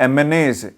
MNAs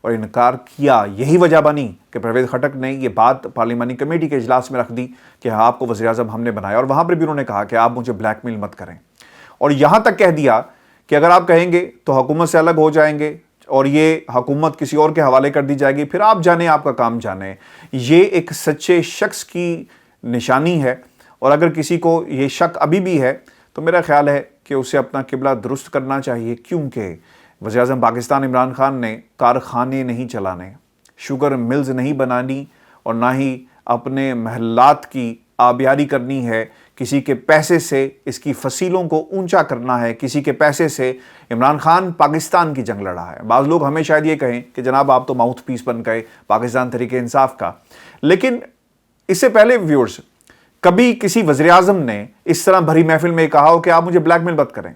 اور انکار کیا، یہی وجہ بنی کہ پرویز خٹک نے یہ بات پارلیمانی کمیٹی کے اجلاس میں رکھ دی کہ آپ کو وزیر اعظم ہم نے بنایا، اور وہاں پر بھی انہوں نے کہا کہ آپ مجھے بلیک میل مت کریں، اور یہاں تک کہہ دیا کہ اگر آپ کہیں گے تو حکومت سے الگ ہو جائیں گے اور یہ حکومت کسی اور کے حوالے کر دی جائے گی، پھر آپ جانیں، آپ کا کام جانیں۔ یہ ایک سچے شخص کی نشانی ہے، اور اگر کسی کو یہ شک ابھی بھی ہے تو میرا خیال ہے کہ اسے اپنا قبلہ درست کرنا چاہیے، کیونکہ وزیر اعظم پاکستان عمران خان نے کارخانے نہیں چلانے، شوگر ملز نہیں بنانی، اور نہ ہی اپنے محلات کی آبیاری کرنی ہے، کسی کے پیسے سے اس کی فصیلوں کو اونچا کرنا ہے، کسی کے پیسے سے عمران خان پاکستان کی جنگ لڑا ہے۔ بعض لوگ ہمیں شاید یہ کہیں کہ جناب آپ تو ماؤتھ پیس بن گئے پاکستان تحریک انصاف کا، لیکن اس سے پہلے ویورز کبھی کسی وزیر اعظم نے اس طرح بھری محفل میں کہا ہو کہ آپ مجھے بلیک میل مت کریں،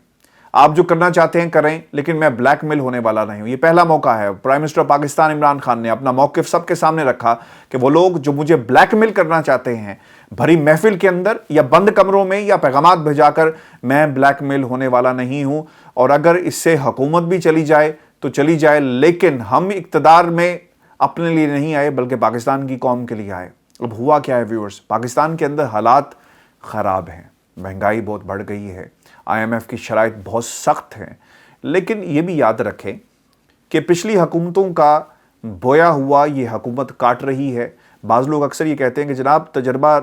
آپ جو کرنا چاہتے ہیں کریں، لیکن میں بلیک میل ہونے والا نہیں ہوں۔ یہ پہلا موقع ہے، پرائم منسٹر پاکستان عمران خان نے اپنا موقف سب کے سامنے رکھا کہ وہ لوگ جو مجھے بلیک میل کرنا چاہتے ہیں بھری محفل کے اندر یا بند کمروں میں یا پیغامات بھیجا کر، میں بلیک میل ہونے والا نہیں ہوں، اور اگر اس سے حکومت بھی چلی جائے تو چلی جائے، لیکن ہم اقتدار میں اپنے لیے نہیں آئے بلکہ پاکستان کی قوم کے لیے آئے۔ اب ہوا کیا ہے ویورز، پاکستان کے اندر حالات خراب ہیں، مہنگائی بہت بڑھ گئی ہے، IMF کی شرائط بہت سخت ہیں، لیکن یہ بھی یاد رکھیں کہ پچھلی حکومتوں کا بویا ہوا یہ حکومت کاٹ رہی ہے۔ بعض لوگ اکثر یہ کہتے ہیں کہ جناب تجربہ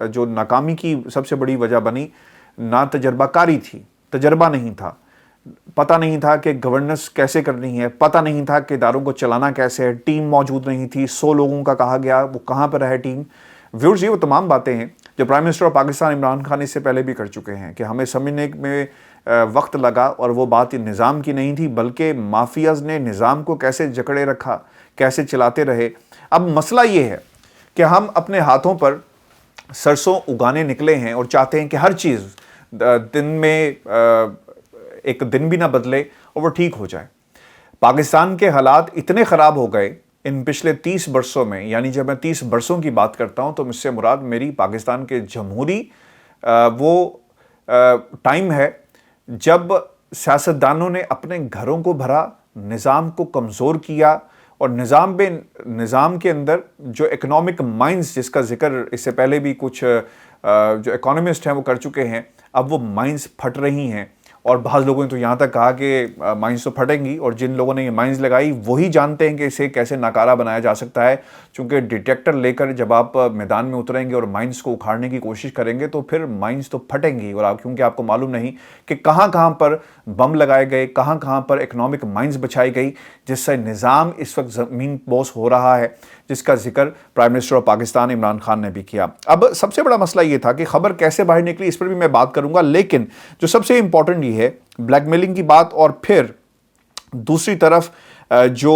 جو ناکامی کی سب سے بڑی وجہ بنی، نہ تجربہ کاری تھی، تجربہ نہیں تھا، پتہ نہیں تھا کہ گورننس کیسے کرنی ہے، پتہ نہیں تھا کہ اداروں کو چلانا کیسے ہے، ٹیم موجود نہیں تھی، 100 لوگوں کا کہا گیا، وہ کہاں پر ہے ٹیم۔ ویورز، یہ وہ تمام باتیں ہیں جو prime minister of Pakistan Imran Khan اس سے پہلے بھی کر چکے ہیں کہ ہمیں سمجھنے میں وقت لگا، اور وہ بات نظام کی نہیں تھی بلکہ مافیاز نے نظام کو کیسے جکڑے رکھا، کیسے چلاتے رہے۔ اب مسئلہ یہ ہے کہ ہم اپنے ہاتھوں پر سرسوں اگانے نکلے ہیں اور چاہتے ہیں کہ ہر چیز دن میں ایک دن بھی نہ بدلے اور وہ ٹھیک ہو جائے۔ پاکستان کے حالات اتنے خراب ہو گئے ان پچھلے 30 برسوں میں، یعنی جب میں 30 برسوں کی بات کرتا ہوں تو مجھ سے مراد میری پاکستان کے جمہوری وہ ٹائم ہے جب سیاستدانوں نے اپنے گھروں کو بھرا، نظام کو کمزور کیا، اور نظام کے اندر جو اکنامک مائنز جس کا ذکر اس سے پہلے بھی کچھ جو اکانومسٹ ہیں وہ کر چکے ہیں، اب وہ مائنز پھٹ رہی ہیں، اور بعض لوگوں نے تو یہاں تک کہا کہ مائنز تو پھٹیں گی، اور جن لوگوں نے یہ مائنز لگائی وہی جانتے ہیں کہ اسے کیسے ناکارہ بنایا جا سکتا ہے، چونکہ ڈیٹیکٹر لے کر جب آپ میدان میں اتریں گے اور مائنز کو اکھاڑنے کی کوشش کریں گے تو پھر مائنز تو پھٹیں گی، اور کیونکہ آپ کو معلوم نہیں کہ کہاں کہاں پر بم لگائے گئے، کہاں کہاں پر اکنامک مائنز بچائی گئی، جس سے نظام اس وقت زمین بوس ہو رہا ہے، جس کا ذکر prime minister of Pakistan Imran Khan نے بھی کیا۔ اب سب سے بڑا مسئلہ یہ تھا کہ خبر کیسے باہر نکلی، اس پر بھی میں بات کروں گا، لیکن جو سب سے امپورٹنٹ یہ ہے بلیک میلنگ کی بات، اور پھر دوسری طرف جو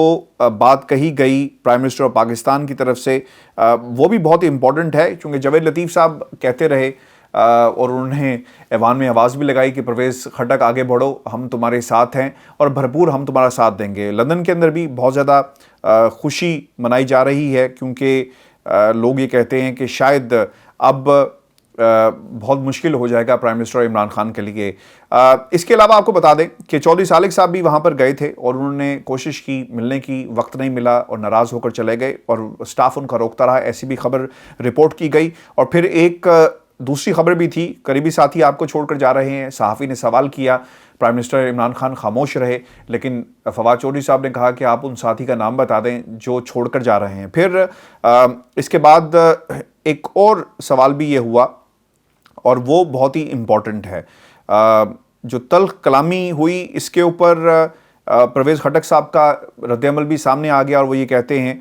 بات کہی گئی پرائم منسٹر آف پاکستان کی طرف سے وہ بھی بہت امپورٹنٹ ہے، چونکہ جاوید لطیف صاحب کہتے رہے اور انہوں نے ایوان میں آواز بھی لگائی کہ پرویز خٹک آگے بڑھو، ہم تمہارے ساتھ ہیں اور بھرپور ہم تمہارا ساتھ دیں گے۔ لندن کے اندر بھی بہت زیادہ خوشی منائی جا رہی ہے، کیونکہ لوگ یہ کہتے ہیں کہ شاید اب بہت مشکل ہو جائے گا پرائم منسٹر عمران خان کے لیے۔ اس کے علاوہ آپ کو بتا دیں کہ چودھری سالک صاحب بھی وہاں پر گئے تھے اور انہوں نے کوشش کی، ملنے کی، وقت نہیں ملا اور ناراض ہو کر چلے گئے، اور سٹاف ان کا روکتا رہا، ایسی بھی خبر رپورٹ کی گئی۔ اور پھر ایک دوسری خبر بھی تھی، قریبی ساتھی آپ کو چھوڑ کر جا رہے ہیں، صحافی نے سوال کیا، پرائم منسٹر عمران خان خاموش رہے، لیکن فواد چودھری صاحب نے کہا کہ آپ ان ساتھی کا نام بتا دیں جو چھوڑ کر جا رہے ہیں۔ پھر اس کے بعد ایک اور سوال بھی یہ ہوا اور وہ بہت ہی امپورٹنٹ ہے، جو تلخ کلامی ہوئی اس کے اوپر پرویز خٹک صاحب کا رد عمل بھی سامنے آ گیا، اور وہ یہ کہتے ہیں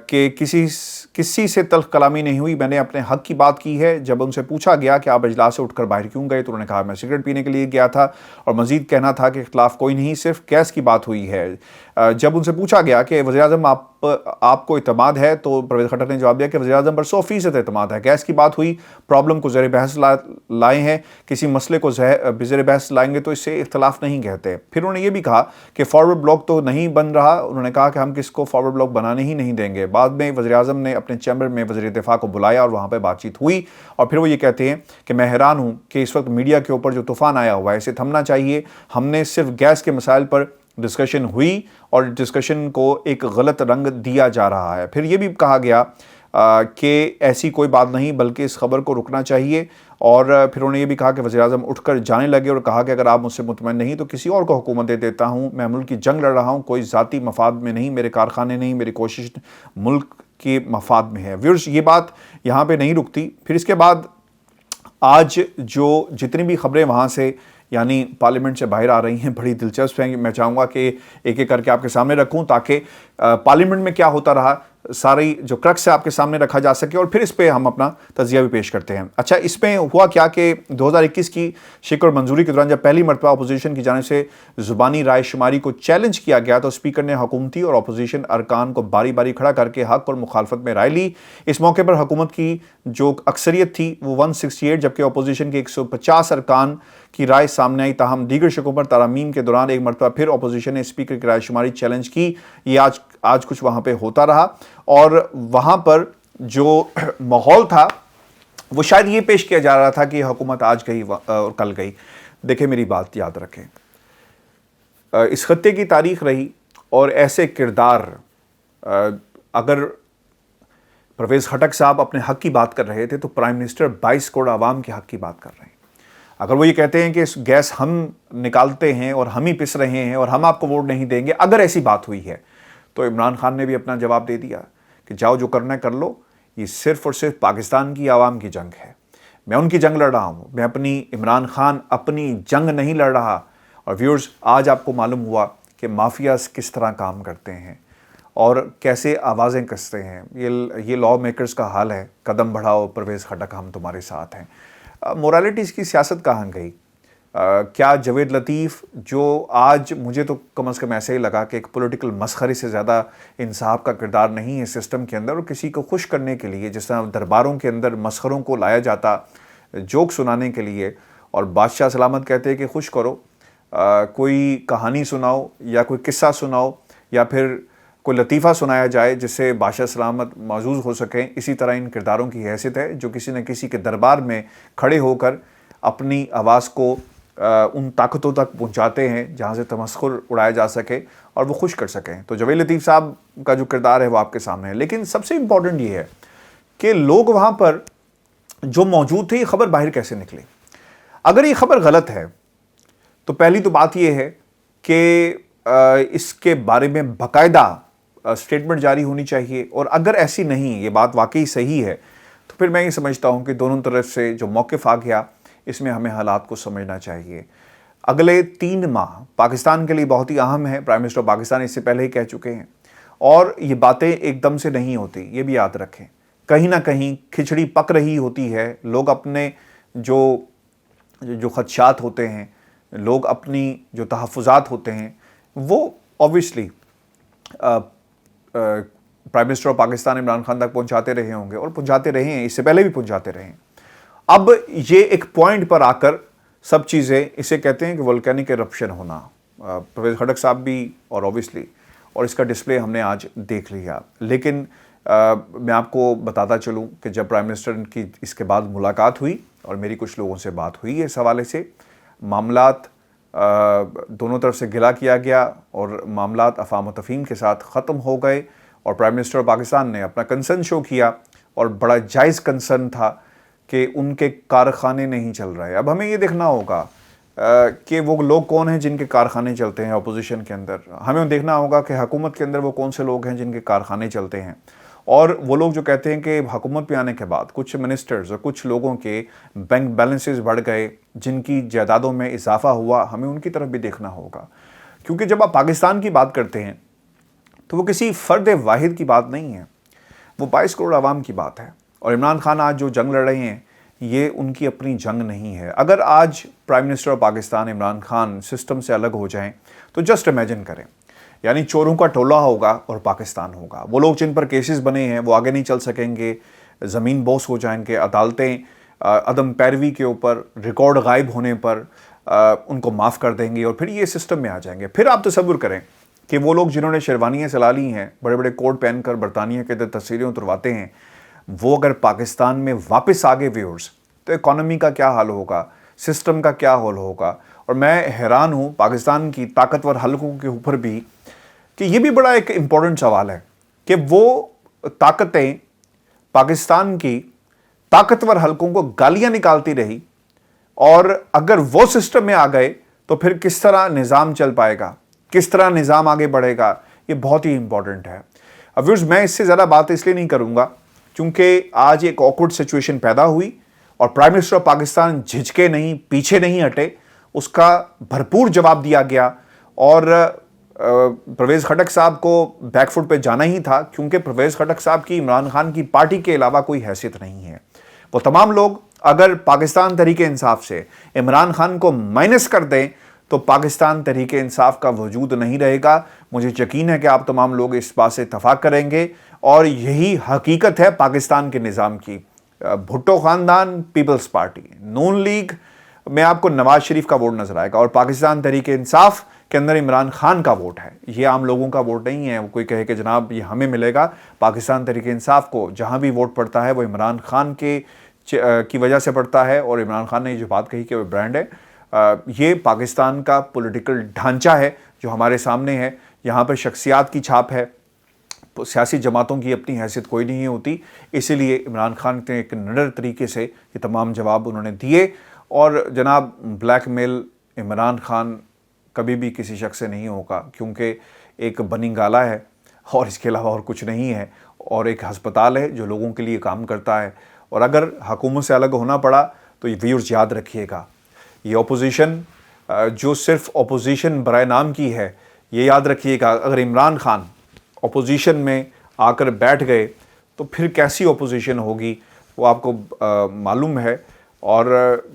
کہ کسی سے تلخ کلامی نہیں ہوئی، میں نے اپنے حق کی بات کی ہے۔ جب ان سے پوچھا گیا کہ آپ اجلاس سے اٹھ کر باہر کیوں گئے تو انہوں نے کہا میں سگریٹ پینے کے لیے گیا تھا، اور مزید کہنا تھا کہ اختلاف کوئی نہیں، صرف گیس کی بات ہوئی ہے۔ جب ان سے پوچھا گیا کہ وزیر اعظم آپ کو اعتماد ہے تو پرویز خٹک نے جواب دیا کہ وزیر اعظم پر 100% اعتماد ہے، گیس کی بات ہوئی، پرابلم کو زیر بحث لائے ہیں، کسی مسئلے کو زیر بحث لائیں گے تو اس سے اختلاف نہیں کہتے۔ پھر انہوں نے یہ بھی کہا کہ فارورڈ بلاک تو نہیں بن رہا، انہوں نے کہا کہ ہم کس کو فارورڈ بلاک بنانے ہی نہیں دیں گے۔ بعد میں وزیر اعظم نے اپنے چیمبر میں وزیر دفاع کو بلایا اور وہاں پہ بات چیت ہوئی، اور پھر وہ یہ کہتے ہیں کہ میں حیران ہوں کہ اس وقت میڈیا کے اوپر جو طوفان آیا ہوا ہے اسے تھمنا چاہیے، ہم نے صرف گیس کے مسائل پر ڈسکشن ہوئی اور ڈسکشن کو ایک غلط رنگ دیا جا رہا ہے. پھر یہ بھی کہا گیا کہ ایسی کوئی بات نہیں بلکہ اس خبر کو رکنا چاہیے. اور پھر انہوں نے یہ بھی کہا کہ وزیر اعظم اٹھ کر جانے لگے اور کہا کہ اگر آپ مجھ سے مطمئن نہیں تو کسی اور کو حکومت دے دیتا ہوں. میں ملک کی جنگ لڑ رہا ہوں, کوئی ذاتی مفاد میں نہیں, میرے کارخانے نہیں, میری کوشش ملک کے مفاد میں ہے. ویورز, یہ بات یہاں پہ نہیں رکتی. پھر اس کے بعد آج جو جتنی بھی خبریں وہاں سے یعنی پارلیمنٹ سے باہر آ رہی ہیں بڑی دلچسپ ہیں. میں چاہوں گا کہ ایک ایک کر کے آپ کے سامنے رکھوں تاکہ پارلیمنٹ میں کیا ہوتا رہا ساری جو کرکس ہے آپ کے سامنے رکھا جا سکے, اور پھر اس پہ ہم اپنا تجزیہ بھی پیش کرتے ہیں. اچھا, اس میں ہوا کیا کہ 2021 کی شکل اور منظوری کے دوران جب پہلی مرتبہ اپوزیشن کی جانب سے زبانی رائے شماری کو چیلنج کیا گیا تو اسپیکر نے حکومتی اور اپوزیشن ارکان کو باری باری کھڑا کر کے حق اور مخالفت میں رائے لی. اس موقع پر حکومت کی جو اکثریت تھی وہ 168 جبکہ اپوزیشن کے 150 ارکان کی رائے سامنے آئی. تاہم دیگر شقوں پر ترامیم کے دوران ایک مرتبہ پھر اپوزیشن نے اسپیکر کی رائے شماری چیلنج کی. یہ آج کچھ وہاں پہ ہوتا رہا اور وہاں پر جو ماحول تھا وہ شاید یہ پیش کیا جا رہا تھا کہ حکومت آج گئی اور کل گئی. دیکھیں, میری بات یاد رکھیں, اس خطے کی تاریخ رہی اور ایسے کردار اگر پرویز خٹک صاحب اپنے حق کی بات کر رہے تھے تو پرائم منسٹر 22 کروڑ عوام کے حق کی بات کر رہے ہیں. اگر وہ یہ کہتے ہیں کہ گیس ہم نکالتے ہیں اور ہم ہی پس رہے ہیں اور ہم آپ کو ووٹ نہیں دیں گے, اگر ایسی بات ہوئی ہے تو عمران خان نے بھی اپنا جواب دے دیا کہ جاؤ جو کرنا ہے کر لو, یہ صرف اور صرف پاکستان کی عوام کی جنگ ہے. میں ان کی جنگ لڑ رہا ہوں, میں عمران خان اپنی جنگ نہیں لڑ رہا. اور ویورز, آج آپ کو معلوم ہوا کہ مافیاز کس طرح کام کرتے ہیں اور کیسے آوازیں کستے ہیں. یہ لا میکرز کا حال ہے. قدم بڑھاؤ پرویز خٹک, ہم تمہارے ساتھ ہیں. مورالیٹیز کی سیاست کہاں گئی؟ کیا جاوید لطیف, جو آج مجھے تو کم از کم ایسے ہی لگا کہ ایک پولیٹیکل مسخرے سے زیادہ انصاف کا کردار نہیں ہے سسٹم کے اندر, اور کسی کو خوش کرنے کے لیے جس طرح درباروں کے اندر مسخروں کو لایا جاتا جوک سنانے کے لیے, اور بادشاہ سلامت کہتے ہیں کہ خوش کرو, کوئی کہانی سناؤ یا کوئی قصہ سناؤ یا پھر کوئی لطیفہ سنایا جائے جس سے بادشاہ سلامت معزوز ہو سکیں. اسی طرح ان کرداروں کی حیثیت ہے جو کسی نہ کسی کے دربار میں کھڑے ہو کر اپنی آواز کو ان طاقتوں تک پہنچاتے ہیں جہاں سے تمسخر اڑایا جا سکے اور وہ خوش کر سکیں. تو جاوید لطیف صاحب کا جو کردار ہے وہ آپ کے سامنے ہے. لیکن سب سے امپورٹنٹ یہ ہے کہ لوگ وہاں پر جو موجود تھے یہ خبر باہر کیسے نکلی. اگر یہ خبر غلط ہے تو پہلی تو بات یہ ہے کہ اس کے بارے میں باقاعدہ سٹیٹمنٹ جاری ہونی چاہیے, اور اگر ایسی نہیں, یہ بات واقعی صحیح ہے, تو پھر میں یہ سمجھتا ہوں کہ دونوں طرف سے جو موقف آ گیا اس میں ہمیں حالات کو سمجھنا چاہیے. اگلے 3 ماہ پاکستان کے لیے بہت ہی اہم ہے. پرائم منسٹر پاکستان اس سے پہلے ہی کہہ چکے ہیں, اور یہ باتیں ایک دم سے نہیں ہوتی, یہ بھی یاد رکھیں. کہیں نہ کہیں کھچڑی پک رہی ہوتی ہے. لوگ اپنے جو خدشات ہوتے ہیں, لوگ اپنی جو تحفظات ہوتے ہیں, وہ obviously prime minister of Pakistan Imran Khan تک پہنچاتے رہے ہوں گے اور پہنچاتے رہے ہیں, اس سے پہلے بھی پہنچاتے رہے ہیں. اب یہ ایک پوائنٹ پر آ کر سب چیزیں اسے کہتے ہیں کہ والکینک ایرپشن ہونا. پرویز خٹک صاحب بھی اور اوبویسلی, اور اس کا ڈسپلے ہم نے آج دیکھ لیا. لیکن میں آپ کو بتاتا چلوں کہ جب پرائم منسٹر کی اس کے بعد ملاقات ہوئی اور میری کچھ لوگوں سے بات ہوئی اس حوالے سے, معاملات دونوں طرف سے گلا کیا گیا اور معاملات افہام و تفہیم کے ساتھ ختم ہو گئے, اور پرائم منسٹر پاکستان نے اپنا کنسرن شو کیا, اور بڑا جائز کنسرن تھا کہ ان کے کارخانے نہیں چل رہے. اب ہمیں یہ دیکھنا ہوگا کہ وہ لوگ کون ہیں جن کے کارخانے چلتے ہیں اپوزیشن کے اندر. ہمیں دیکھنا ہوگا کہ حکومت کے اندر وہ کون سے لوگ ہیں جن کے کارخانے چلتے ہیں, اور وہ لوگ جو کہتے ہیں کہ حکومت پہ آنے کے بعد کچھ منسٹرز اور کچھ لوگوں کے بینک بیلنسز بڑھ گئے, جن کی جائیدادوں میں اضافہ ہوا, ہمیں ان کی طرف بھی دیکھنا ہوگا. کیونکہ جب آپ پاکستان کی بات کرتے ہیں تو وہ کسی فرد واحد کی بات نہیں ہے, وہ 22 کروڑ عوام کی بات ہے. اور عمران خان آج جو جنگ لڑ رہے ہیں یہ ان کی اپنی جنگ نہیں ہے. اگر آج prime minister of Pakistan Imran Khan system سے الگ ہو جائیں تو جسٹ امیجن کریں, یعنی چوروں کا ٹولہ ہوگا اور پاکستان ہوگا. وہ لوگ جن پر کیسز بنے ہیں وہ آگے نہیں چل سکیں گے, زمین بوس ہو جائیں گے, عدالتیں عدم پیروی کے اوپر, ریکارڈ غائب ہونے پر ان کو معاف کر دیں گی, اور پھر یہ سسٹم میں آ جائیں گے. پھر آپ تصور کریں کہ وہ لوگ جنہوں نے شیروانیاں سلا لی ہیں, بڑے بڑے کوٹ پہن کر برطانیہ کے اندر تصویریں اترواتے ہیں, وہ اگر پاکستان میں واپس آگے ویورز, تو اکانومی کا کیا حال ہوگا, سسٹم کا کیا حال ہوگا, اور میں حیران ہوں پاکستان کی طاقتور حلقوں کے اوپر بھی کہ یہ بھی بڑا ایک امپورٹنٹ سوال ہے کہ وہ طاقتیں پاکستان کی طاقتور حلقوں کو گالیاں نکالتی رہی، اور اگر وہ سسٹم میں آ گئے تو پھر کس طرح نظام چل پائے گا، کس طرح نظام آگے بڑھے گا، یہ بہت ہی امپورٹنٹ ہے۔ ویورز، میں اس سے زیادہ بات اس لیے نہیں کروں گا چونکہ آج ایک آکورڈ سچویشن پیدا ہوئی اور پرائم منسٹر آف پاکستان جھجکے نہیں، پیچھے نہیں ہٹے، اس کا بھرپور جواب دیا گیا، اور پرویز خٹک صاحب کو بیک فٹ پہ جانا ہی تھا کیونکہ پرویز خٹک صاحب کی عمران خان کی پارٹی کے علاوہ کوئی حیثیت نہیں ہے۔ وہ تمام لوگ اگر پاکستان تحریک انصاف سے عمران خان کو مائنس کر دیں تو پاکستان تحریک انصاف کا وجود نہیں رہے گا۔ مجھے یقین ہے کہ آپ تمام لوگ اس بات سے اتفاق کریں گے، اور یہی حقیقت ہے پاکستان کے نظام کی۔ بھٹو خاندان، پیپلز پارٹی، نون لیگ میں آپ کو نواز شریف کا ووٹ نظر آئے گا، اور پاکستان تحریک انصاف کے اندر عمران خان کا ووٹ ہے۔ یہ عام لوگوں کا ووٹ نہیں ہے، کوئی کہے کہ جناب یہ ہمیں ملے گا۔ پاکستان تحریک انصاف کو جہاں بھی ووٹ پڑتا ہے وہ عمران خان کی وجہ سے پڑتا ہے، اور عمران خان نے یہ جو بات کہی کہ وہ برانڈ ہے، یہ پاکستان کا پولیٹیکل ڈھانچہ ہے جو ہمارے سامنے ہے۔ یہاں پر شخصیات کی چھاپ ہے، سیاسی جماعتوں کی اپنی حیثیت کوئی نہیں ہوتی، اسی لیے عمران خان نے ایک نڈر طریقے سے یہ تمام جواب انہوں نے دیے۔ اور جناب، بلیک میل عمران خان کبھی بھی کسی شخص سے نہیں ہوگا، کیونکہ ایک بنی گالا ہے اور اس کے علاوہ اور کچھ نہیں ہے، اور ایک ہسپتال ہے جو لوگوں کے لیے کام کرتا ہے۔ اور اگر حکومت سے الگ ہونا پڑا تو یہ ویورز یاد رکھیے گا، یہ اپوزیشن جو صرف اپوزیشن برائے نام کی ہے، یہ یاد رکھیے گا، اگر عمران خان اپوزیشن میں آ کر بیٹھ گئے تو پھر کیسی اپوزیشن ہوگی وہ آپ کو معلوم ہے۔ اور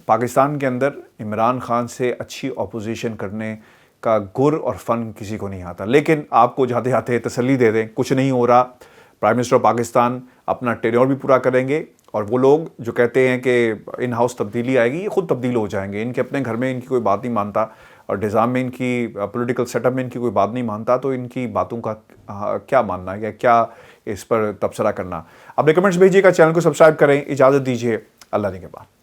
پاکستان کے اندر عمران خان سے اچھی اپوزیشن کرنے کا گر اور فن کسی کو نہیں آتا۔ لیکن آپ کو جاتے جاتے تسلی دے دیں، کچھ نہیں ہو رہا، پرائم منسٹر آف پاکستان اپنا ٹینیور بھی پورا کریں گے، اور وہ لوگ جو کہتے ہیں کہ ان ہاؤس تبدیلی آئے گی، یہ خود تبدیل ہو جائیں گے۔ ان کے اپنے گھر میں ان کی کوئی بات نہیں مانتا، اور نظام میں ان کی پولیٹیکل سیٹ اپ میں ان کی کوئی بات نہیں مانتا، تو ان کی باتوں کا کیا ماننا ہے یا کیا اس پر تبصرہ کرنا۔ اپنے کمنٹس بھیجیے گا، چینل کو سبسکرائب کریں، اجازت دیجیے، اللہ نگہبان۔